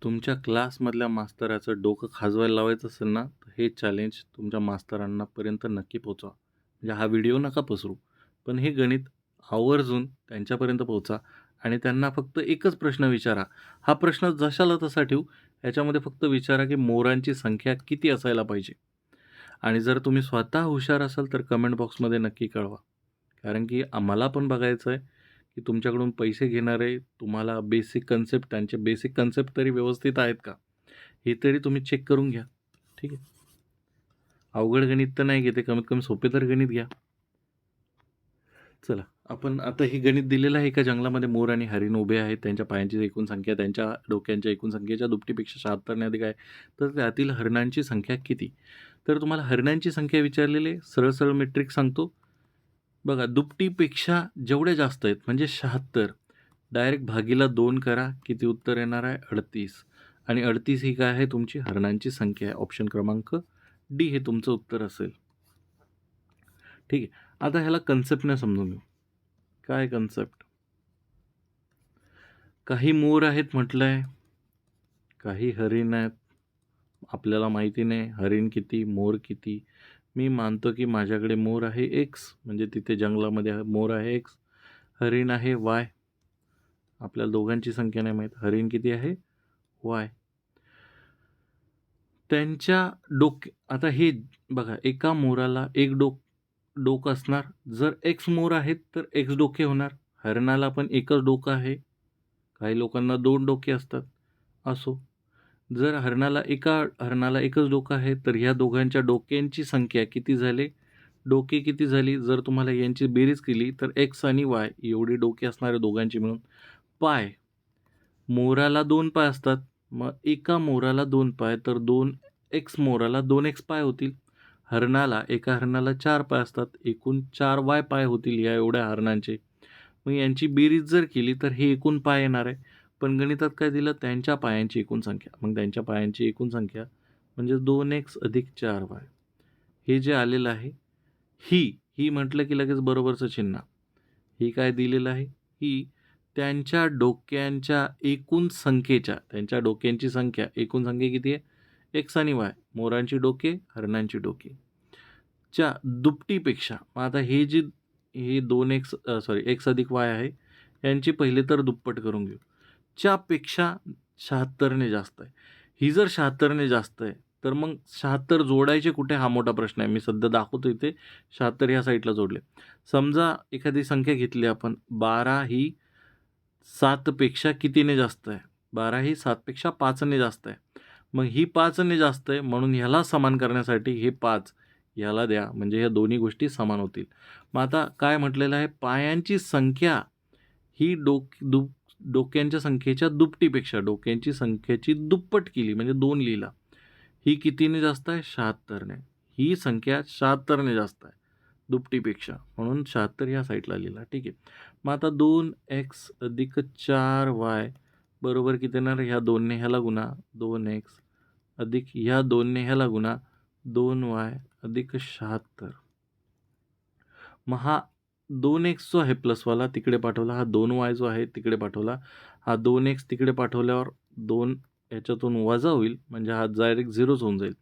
तुमच्या क्लासमधल्या मास्तराचं डोकं खाजवायला लावायचं असेल ना, तर हे चॅलेंज तुमच्या मास्तरांनापर्यंत नक्की पोहोचवा. म्हणजे हा व्हिडिओ नका पसरू. पण हे गणित आवर्जून त्यांच्यापर्यंत पोहोचा आणि त्यांना फक्त एकच प्रश्न विचारा. हा प्रश्न जशाला तसा ठेवू, ह्याच्यामध्ये फक्त विचारा की मोरांची संख्या किती असायला पाहिजे? आणि जर तुम्ही स्वतः हुशार असाल, तर कमेंट बॉक्समध्ये नक्की कळवा. कारण की आम्हाला पण बघायचं आहे, की तुमच्याकडून पैसे घेणारे तुम्हाला बेसिक कन्सेप्ट त्यांचे बेसिक कन्सेप्ट तरी व्यवस्थित आहेत का? हे तरी तुम्ही चेक करून घ्या. ठीक आहे. अवघड गणित तर नाही घेते, कमीत कमी सोपे तर गणित घ्या. चला, आपण आता हे गणित दिलेलं आहे. एका जंगलामध्ये मोर आणि हरीण उभे आहेत. त्यांच्या पायांची एकूण संख्या त्यांच्या डोक्यांच्या एकूण संख्येच्या दुपटीपेक्षा 76 ने अधिक आहे. तर त्यातील हरणांची संख्या किती? तर तुम्हाला हरणांची संख्या विचारलेली आहे. सरळ सरळ मेट्रिक सांगतो. बघा, दुपटीपेक्षा जेवढे जास्त आहेत म्हणजे 76, डायरेक्ट भागीला 2 करा. किती उत्तर येणार आहे? 38. आणि 38 ही काय आहे? तुमची हरणांची संख्या आहे. ऑप्शन क्रमांक डी हे तुमचं उत्तर असेल. ठीक आहे. आता ह्याला कन्सेप्टने समजून घेऊ. काय कन्सेप्ट? काही मोर आहेत म्हटलंय, काही हरीण आहेत. आपल्याला माहिती नाही हरीण किती, मोर किती. मी मानतो की माझ्याकडे मोर आहे एक्स, म्हणजे तिथे जंगलामध्ये मोर आहे एक्स, हरीण आहे वाय. आपल्याला दोघांची संख्या नाही माहीत. हरीण किती आहे? वाय. त्यांच्या आता हे बघा, एका मोराला एक डोक असणार. जर एक्स मोर आहेत तर एक्स डोके होणार. हरणाला पण एकच डोकं आहे. काही लोकांना 2 डोके असतात. असो. जर हरणाला एकच डोकं आहे, तर ह्या दोघांच्या डोक्यांची संख्या किती झाली? डोके किती झाली? जर तुम्हाला यांची बेरीज केली तर एक्स आणि वाय एवढी डोके असणारे दोघांची मिळून पाय. मोराला 2 पाय असतात. मग एका मोराला 2 पाय, तर 2x मोराला 2x पाय होतील. एका हरणाला 4 पाय असतात. एकूण 4 वाय पाय होतील या एवढ्या हरणांचे. मग यांची बेरीज जर केली तर हे एकूण पाय येणार आहे. पण गणितात काय दिलं? त्यांच्या पायांची एकूण संख्या. मग त्यांच्या पायांची एकूण संख्या म्हणजे 2x अधिक 4y. हे जे आलेलं आहे, ही म्हटलं की लगेच बरोबरचं चिन्ह. ही काय दिलेलं आहे? ही त्यांच्या डोक्यांच्या एकूण संख्येच्या, त्यांच्या डोक्यांची संख्या, एकूण संख्या किती आहे? एक्स आणि वाय. मोरांची डोके, हरणांची डोके च्या दुपटीपेक्षा. मग आता हे 2x एक्स अधिक वाय आहे, यांची पहिले तर दुप्पट करून घेऊ. च्या पेक्षा 76 ने जास्त आहे. ही जर 76 ने जास्त आहे, तर मग 76 जोडायचे कुठे? हा मोठा प्रश्न आहे. मी सध्या दाखवतो इथे 76 ह्या साईडला जोडले. समजा एखादी संख्या घेतली आपण, 12 ही 7 पेक्षा कितीने जास्त आहे? 12 ही 7 पेक्षा 5 ने जास्त आहे. मग ही 5 ने जास्त आहे, म्हणून ह्याला समान करण्यासाठी हे 5 ह्याला द्या, म्हणजे ह्या दोन्ही गोष्टी समान होतील. मग आता काय म्हटलेलं आहे? पायांची संख्या ही डोक्यांच्या संख्येच्या दुपटीपेक्षा, डोक्यांची संख्येची दुप्पट केली म्हणजे 2 लिहिला. ही कितीने जास्त आहे? 76 ने. ही संख्या 76 ने जास्त आहे दुपटीपेक्षा, म्हणून 76 ह्या साईडला लिहिला. ठीक आहे. मग आता 2x अधिक 4y बरोबर किती येणार? ह्या 2 ने ह्याला गुणा, 2x अधिक ह्या 2 ने ह्याला गुणा, 2y अधिक 76. मग हा 2x जो आहे प्लसवाला तिकडे पाठवला, हा 2y जो आहे तिकडे पाठवला, हा 2x तिकडे पाठवल्यावर 2 याच्यातून वजा होईल, म्हणजे हा डायरेक्ट 0च होऊन जाईल.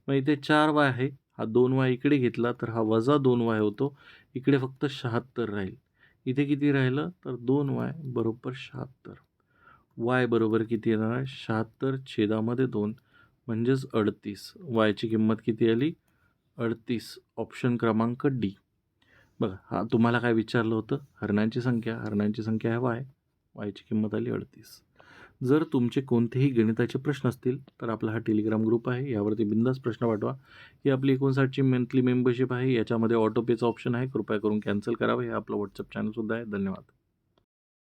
मग इथे 4y आहे, हा 2y इकडे घेतला तर हा वजा 2y होतो. इकडे फक्त 76 राहील. इथे किती राहिलं? तर 2y बरोबर 76. y बरोबर किती येणार आहे? 76 छेदामध्ये 2 म्हणजेच 38. yची किंमत किती आली? 38. ऑप्शन क्रमांक डी. बघा, हा तुम्हाला काय विचारलं होतं? हरणांची संख्या आहे वाय. वायची किंमत आली 38. जर तुमचे कोणतेही गणिताचे प्रश्न असतील तर आपला हा टेलिग्राम ग्रुप आहे, यावरती बिंदास प्रश्न पाठवा. ही आपली 59ची मंथली मेंबरशिप आहे. याच्यामध्ये ऑटोपेचा ऑप्शन आहे, कृपया करून कॅन्सल करावं. हे आपलं व्हॉट्सअप चॅनलसुद्धा आहे. धन्यवाद.